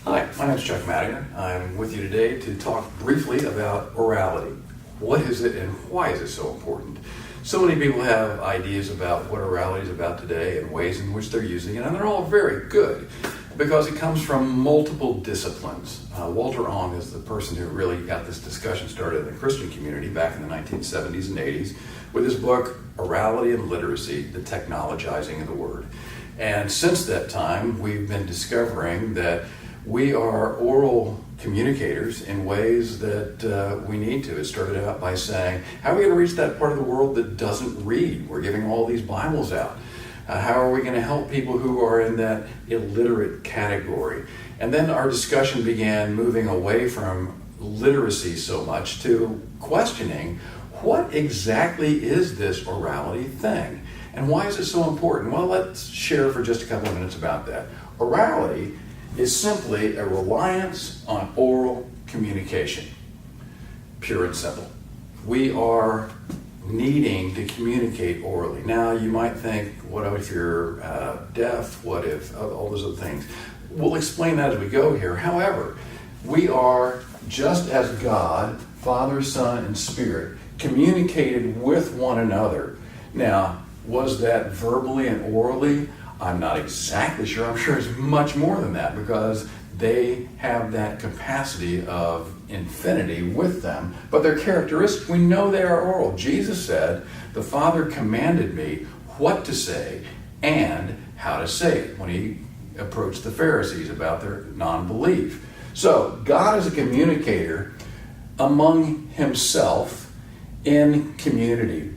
Hi, my name is Chuck Madigan. I'm with you today to talk briefly about orality. What is it and why is it so important? So many people have ideas about what orality is about today and ways in which they're using it, and they're all very good because it comes from multiple disciplines. Walter Ong is the person who really got this discussion started in the Christian community back in the 1970s and 80s with his book, Orality and Literacy, The Technologizing of the Word. And since that time, we've been discovering that we are oral communicators in ways that we need to. It started out by saying, how are we going to reach that part of the world that doesn't read? We're giving all these Bibles out. How are we going to help people who are in that illiterate category? And then our discussion began moving away from literacy so much to questioning, what exactly is this orality thing? And why is it so important? Well, let's share for just a couple of minutes about that. Orality is simply a reliance on oral communication. Pure and simple. We are needing to communicate orally. Now, you might think, what if you're deaf? What if all those other things? We'll explain that as we go here. However, we are, just as God, Father, Son, and Spirit, communicated with one another. Now, was that verbally and orally? I'm not exactly sure. I'm sure it's much more than that because they have that capacity of infinity with them. But their characteristics, we know they are oral. Jesus said, the Father commanded me what to say and how to say it when he approached the Pharisees about their non-belief. So God is a communicator among himself in community.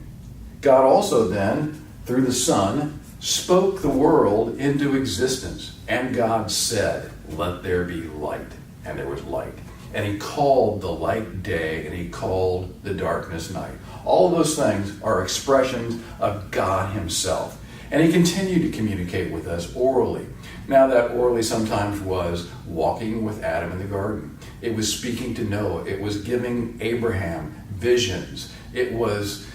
God also then, through the Son, spoke the world into existence. And God said, let there be light. And there was light. And he called the light day, and he called the darkness night. All of those things are expressions of God himself. And he continued to communicate with us orally. Now, that orally sometimes was walking with Adam in the garden. It was speaking to Noah. It was giving Abraham visions. It was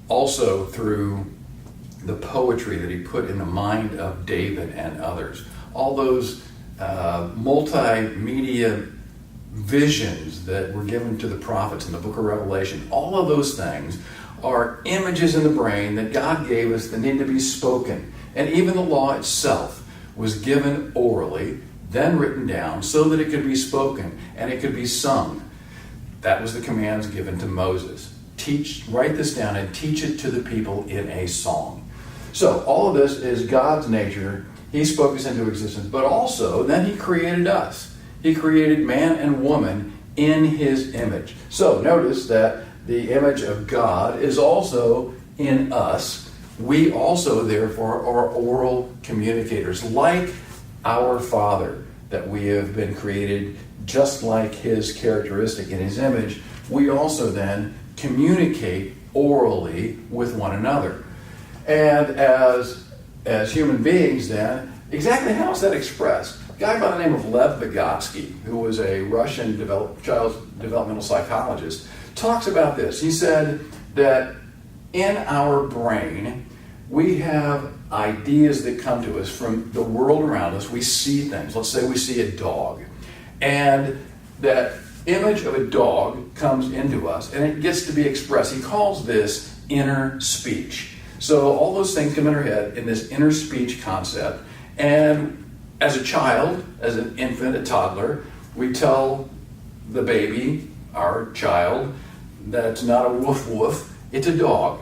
also through the poetry that he put in the mind of David and others. All those multimedia visions that were given to the prophets in the book of Revelation, all of those things are images in the brain that God gave us that need to be spoken. And even the law itself was given orally, then written down so that it could be spoken and it could be sung. That was the commands given to Moses. Write this down and teach it to the people in a song. So all of this is God's nature. He spoke us into existence, but also then he created us. He created man and woman in his image. So notice that the image of God is also in us. We also, therefore, are oral communicators, like our Father, that we have been created just like his characteristic in his image. We also then communicate orally with one another. And as human beings then, exactly how is that expressed? A guy by the name of Lev Vygotsky, who was a Russian child developmental psychologist, talks about this. He said that in our brain, we have ideas that come to us from the world around us. We see things. Let's say we see a dog. And that image of a dog comes into us and it gets to be expressed. He calls this inner speech. So all those things come in our head in this inner speech concept. And as a child, as an infant, a toddler, we tell the baby, our child, that it's not a woof woof, it's a dog.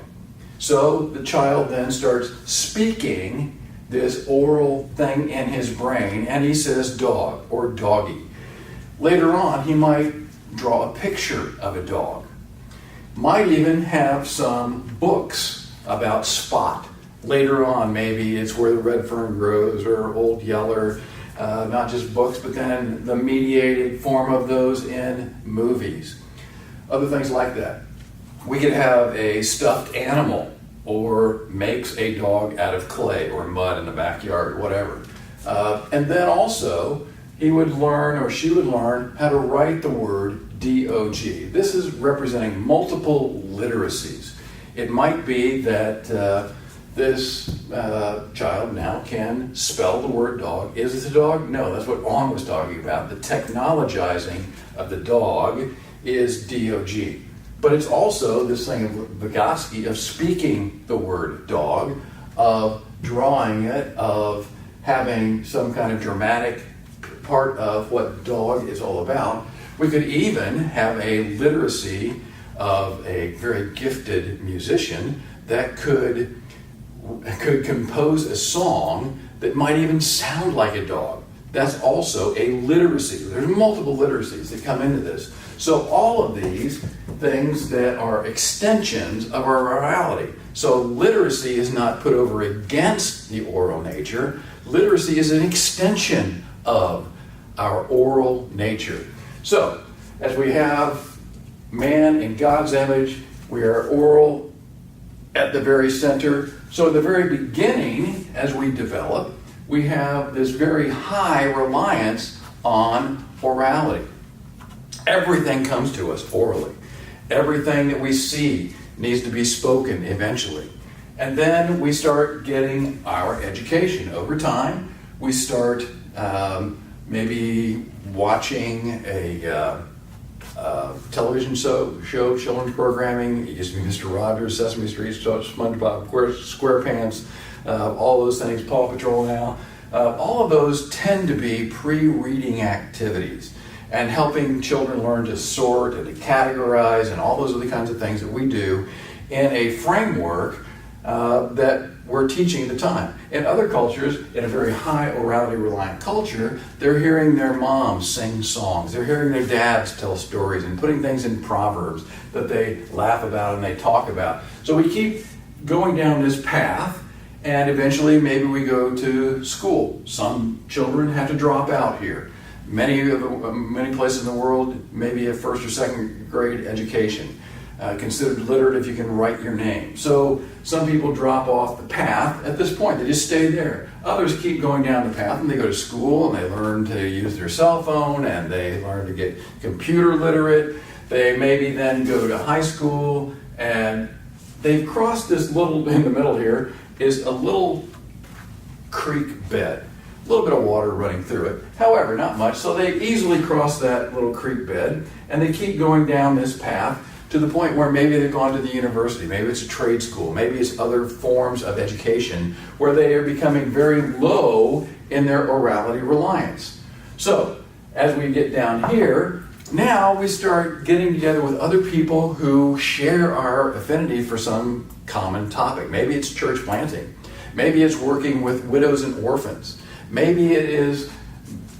So the child then starts speaking this oral thing in his brain, and he says dog or doggy. Later on, he might draw a picture of a dog. Might even have some books about Spot. Later on, maybe it's Where the Red Fern Grows or Old Yeller, not just books, but then the mediated form of those in movies. Other things like that. We could have a stuffed animal or makes a dog out of clay or mud in the backyard or whatever. And then also, he would learn or she would learn how to write the word D-O-G. This is representing multiple literacies. It might be that this child now can spell the word dog. Is it a dog? No, that's what On was talking about. The technologizing of the dog is DOG. But it's also this thing of Vygotsky, of speaking the word dog, of drawing it, of having some kind of dramatic part of what dog is all about. We could even have a literacy of a very gifted musician that could compose a song that might even sound like a dog. That's also a literacy. There's multiple literacies that come into this. So all of these things that are extensions of our orality. So literacy is not put over against the oral nature. Literacy is an extension of our oral nature. So as we have man in God's image, we are oral at the very center. So at the very beginning, as we develop, we have this very high reliance on orality. Everything comes to us orally. Everything that we see needs to be spoken eventually. And then we start getting our education. Over time, we start maybe watching a television show, children's programming. It used to be Mr. Rogers, Sesame Street, SpongeBob SquarePants, all those things, Paw Patrol now. All of those tend to be pre-reading activities and helping children learn to sort and to categorize and all those other kinds of things that we do in a framework that we're teaching at the time. In other cultures, in a very high orality-reliant culture, they're hearing their moms sing songs. They're hearing their dads tell stories and putting things in proverbs that they laugh about and they talk about. So we keep going down this path, and eventually maybe we go to school. Some children have to drop out here. Many places in the world, maybe a first or second grade education. Considered literate if you can write your name. So some people drop off the path at this point. They just stay there. Others keep going down the path and they go to school and they learn to use their cell phone and they learn to get computer literate. They maybe then go to high school and they've crossed this little, in the middle here, is a little creek bed. A little bit of water running through it. However, not much. So they easily cross that little creek bed and they keep going down this path to the point where maybe they've gone to the university, maybe it's a trade school, maybe it's other forms of education where they are becoming very low in their orality reliance. So, as we get down here, now we start getting together with other people who share our affinity for some common topic. Maybe it's church planting. Maybe it's working with widows and orphans. Maybe it is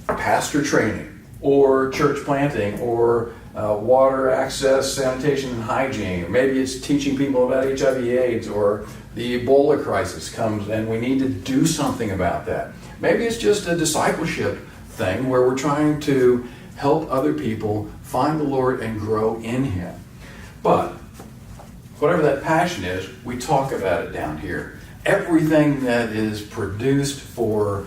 pastor training or church planting or water access, sanitation, and hygiene. Or maybe it's teaching people about HIV/AIDS, or the Ebola crisis comes and we need to do something about that. Maybe it's just a discipleship thing where we're trying to help other people find the Lord and grow in Him. But whatever that passion is, we talk about it down here. Everything that is produced for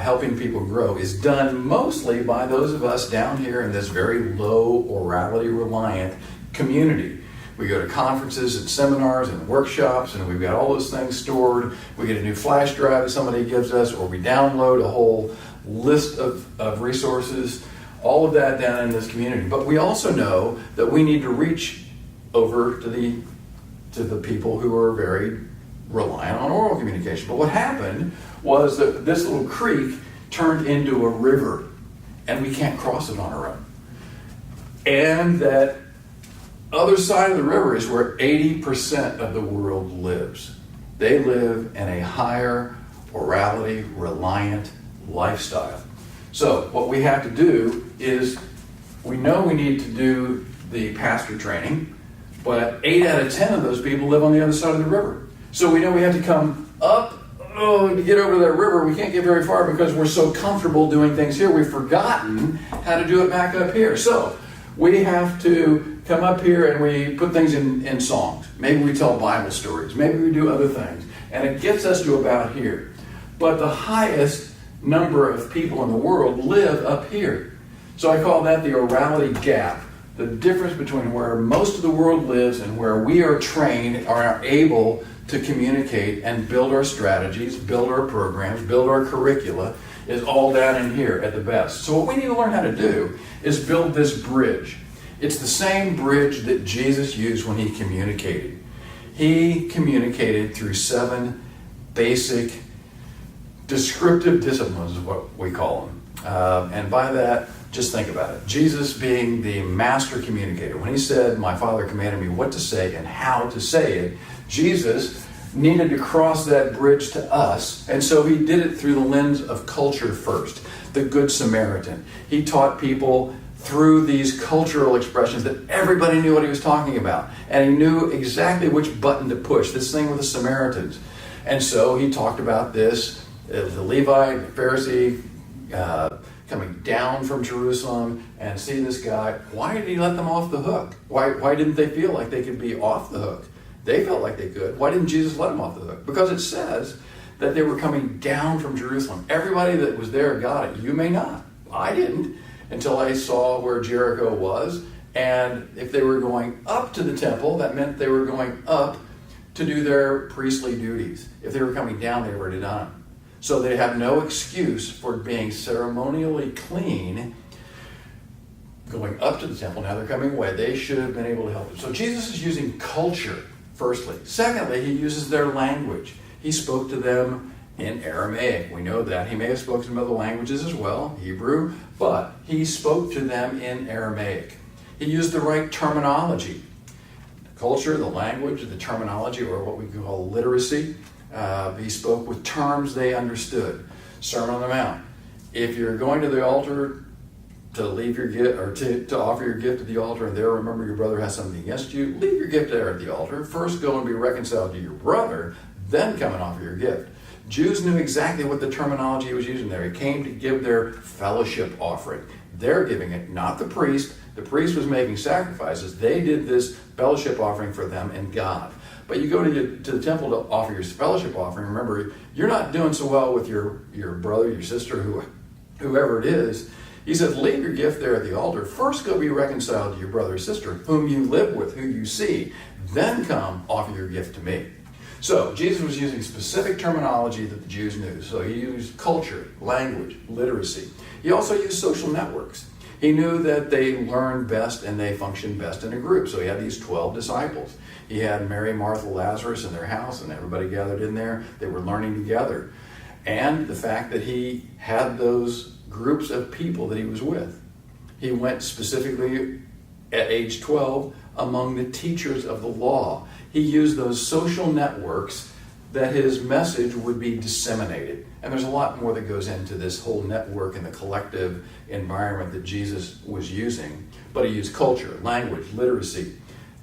helping people grow is done mostly by those of us down here in this very low orality reliant community. We go to conferences and seminars and workshops and we've got all those things stored. We get a new flash drive that somebody gives us, or we download a whole list of resources, all of that down in this community. But we also know that we need to reach over to the people who are very reliant on oral communication. But what happened was that this little creek turned into a river and we can't cross it on our own. And that other side of the river is where 80% of the world lives. They live in a higher orality reliant lifestyle. So what we have to do is, we know we need to do the pastor training, but 8 out of 10 of those people live on the other side of the river. So we know we have to come up to get over that river. We can't get very far because we're so comfortable doing things here. We've forgotten how to do it back up here. So we have to come up here and we put things in songs. Maybe we tell Bible stories. Maybe we do other things. And it gets us to about here. But the highest number of people in the world live up here. So I call that the orality gap. The difference between where most of the world lives and where we are trained or are able to communicate and build our strategies, build our programs, build our curricula is all down in here at the best. So what we need to learn how to do is build this bridge. It's the same bridge that Jesus used when he communicated. He communicated through 7 basic descriptive disciplines is what we call them. And by that, just think about it. Jesus being the master communicator. When he said, "My Father commanded me what to say and how to say it," Jesus needed to cross that bridge to us. And so he did it through the lens of culture first. The Good Samaritan. He taught people through these cultural expressions that everybody knew what he was talking about. And he knew exactly which button to push. This thing with the Samaritans. And so he talked about this. The Levite, the Pharisee, coming down from Jerusalem and see this guy. Why did he let them off the hook? Why didn't they feel like they could be off the hook? They felt like they could. Why didn't Jesus let them off the hook? Because it says that they were coming down from Jerusalem. Everybody that was there got it. You may not. I didn't until I saw where Jericho was. And if they were going up to the temple, that meant they were going up to do their priestly duties. If they were coming down, they were already done it. So they have no excuse for being ceremonially clean going up to the temple. Now they're coming away. They should have been able to help them. So Jesus is using culture, firstly. Secondly, he uses their language. He spoke to them in Aramaic. We know that. He may have spoken some other languages as well, Hebrew, but he spoke to them in Aramaic. He used the right terminology. The culture, the language, the terminology, or what we call literacy. He spoke with terms they understood. Sermon on the Mount. If you're going to the altar to leave your gift, or to offer your gift at the altar, and there remember your brother has something against you, leave your gift there at the altar. First go and be reconciled to your brother, then come and offer your gift. Jews knew exactly what the terminology he was using there. He came to give their fellowship offering. They're giving it, not the priest. The priest was making sacrifices. They did this fellowship offering for them and God. But you go to the temple to offer your fellowship offering. Remember, you're not doing so well with your brother, your sister, whoever it is. He says, leave your gift there at the altar. First go be reconciled to your brother or sister, whom you live with, who you see. Then come offer your gift to me. So Jesus was using specific terminology that the Jews knew. So he used culture, language, literacy. He also used social networks. He knew that they learned best and they functioned best in a group. So he had these 12 disciples. He had Mary, Martha, Lazarus in their house, and everybody gathered in there. They were learning together. And the fact that he had those groups of people that he was with. He went specifically at age 12 among the teachers of the law. He used those social networks that his message would be disseminated. And there's a lot more that goes into this whole network and the collective environment that Jesus was using. But he used culture, language, literacy,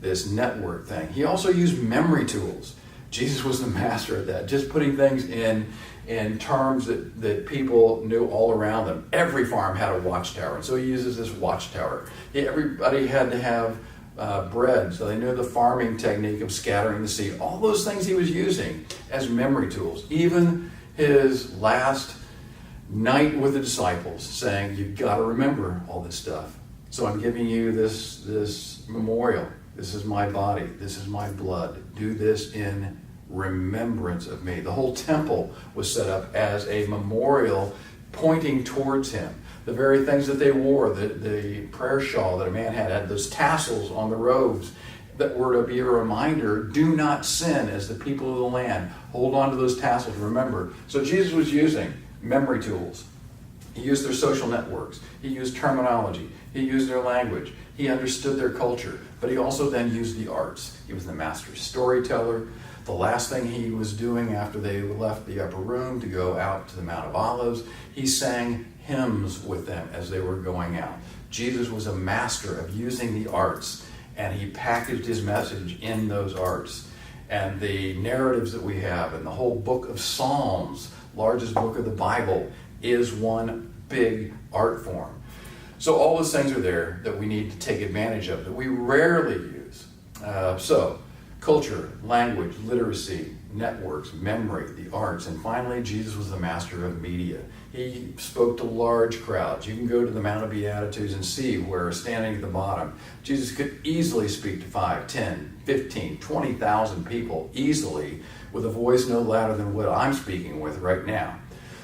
this network thing. He also used memory tools. Jesus was the master at that, just putting things in terms that people knew all around them. Every farm had a watchtower, and so he uses this watchtower. Everybody had to have bread, so they knew the farming technique of scattering the seed. All those things he was using as memory tools. Even his last night with the disciples, saying, you've got to remember all this stuff. So I'm giving you this memorial. This is my body. This is my blood. Do this in remembrance of me. The whole temple was set up as a memorial pointing towards him. The very things that they wore, the prayer shawl that a man had those tassels on the robes that were to be a reminder, do not sin as the people of the land. Hold on to those tassels, remember. So Jesus was using memory tools. He used their social networks. He used terminology. He used their language. He understood their culture. But he also then used the arts. He was the master storyteller. The last thing he was doing after they left the upper room to go out to the Mount of Olives, he sang hymns with them as they were going out. Jesus was a master of using the arts, and he packaged his message in those arts. And the narratives that we have, and the whole book of Psalms, largest book of the Bible, is one big art form. So all those things are there that we need to take advantage of, that we rarely use. So culture, language, literacy, networks, memory, the arts, and finally, Jesus was the master of media. He spoke to large crowds. You can go to the Mount of Beatitudes and see where, standing at the bottom, Jesus could easily speak to 5, 10, 15, 20,000 people easily with a voice no louder than what I'm speaking with right now.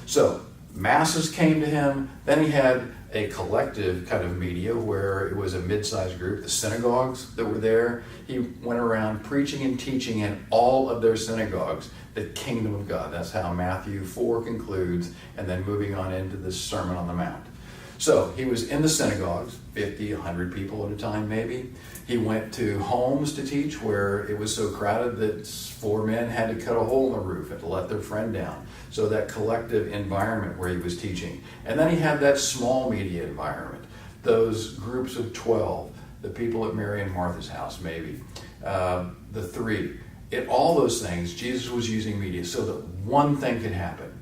So, masses came to him. Then he had a collective kind of media where it was a mid-sized group, the synagogues that were there. He went around preaching and teaching in all of their synagogues the kingdom of God. That's how Matthew 4 concludes, and then moving on into the Sermon on the Mount. So he was in the synagogues, 50, 100 people at a time maybe. He went to homes to teach where it was so crowded that 4 men had to cut a hole in the roof and to let their friend down. So that collective environment where he was teaching. And then he had that small media environment, those groups of 12, the people at Mary and Martha's house maybe, the 3. In all those things, Jesus was using media so that one thing could happen,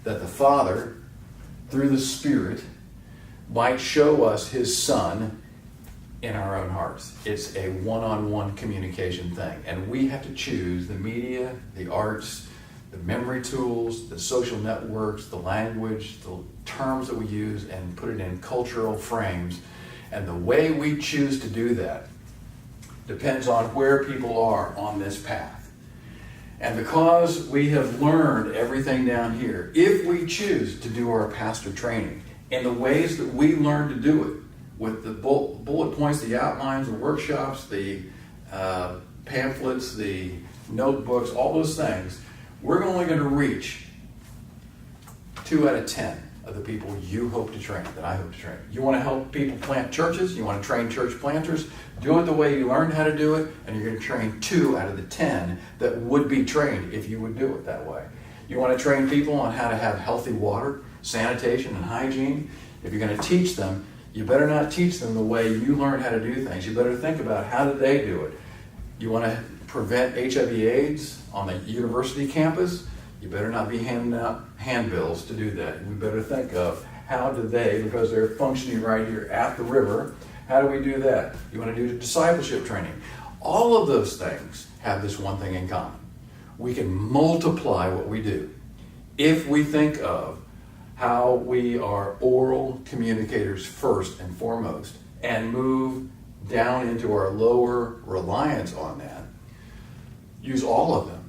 that the Father, through the Spirit, might show us his Son in our own hearts. It's a one-on-one communication thing. And we have to choose the media, the arts, the memory tools, the social networks, the language, the terms that we use, and put it in cultural frames. And the way we choose to do that depends on where people are on this path. And because we have learned everything down here, if we choose to do our pastor training in the ways that we learn to do it, with the bullet points, the outlines, the workshops, the pamphlets, the notebooks, all those things, we're only going to reach 2 out of 10 of the people you hope to train, that I hope to train. You want to help people plant churches, you want to train church planters, do it the way you learned how to do it, and you're going to train 2 out of the 10 that would be trained if you would do it that way. You want to train people on how to have healthy water, sanitation, and hygiene. If you're going to teach them, you better not teach them the way you learned how to do things. You better think about how did they do it. You want to prevent HIV/AIDS on the university campus? You better not be handing out handbills to do that. We better think of how do they, because they're functioning right here at the river, how do we do that? You want to do discipleship training. All of those things have this one thing in common. We can multiply what we do if we think of how we are oral communicators first and foremost, and move down into our lower reliance on that. Use all of them,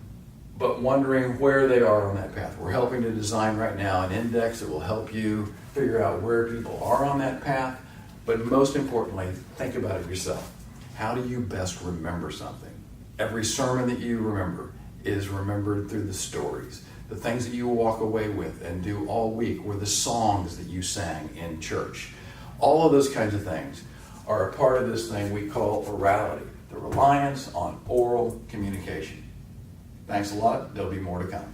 but wondering where they are on that path. We're helping to design right now an index that will help you figure out where people are on that path, but most importantly, think about it yourself. How do you best remember something? Every sermon that you remember is remembered through the stories. The things that you walk away with and do all week were the songs that you sang in church. All of those kinds of things are a part of this thing we call orality, the reliance on oral communication. Thanks a lot. There'll be more to come.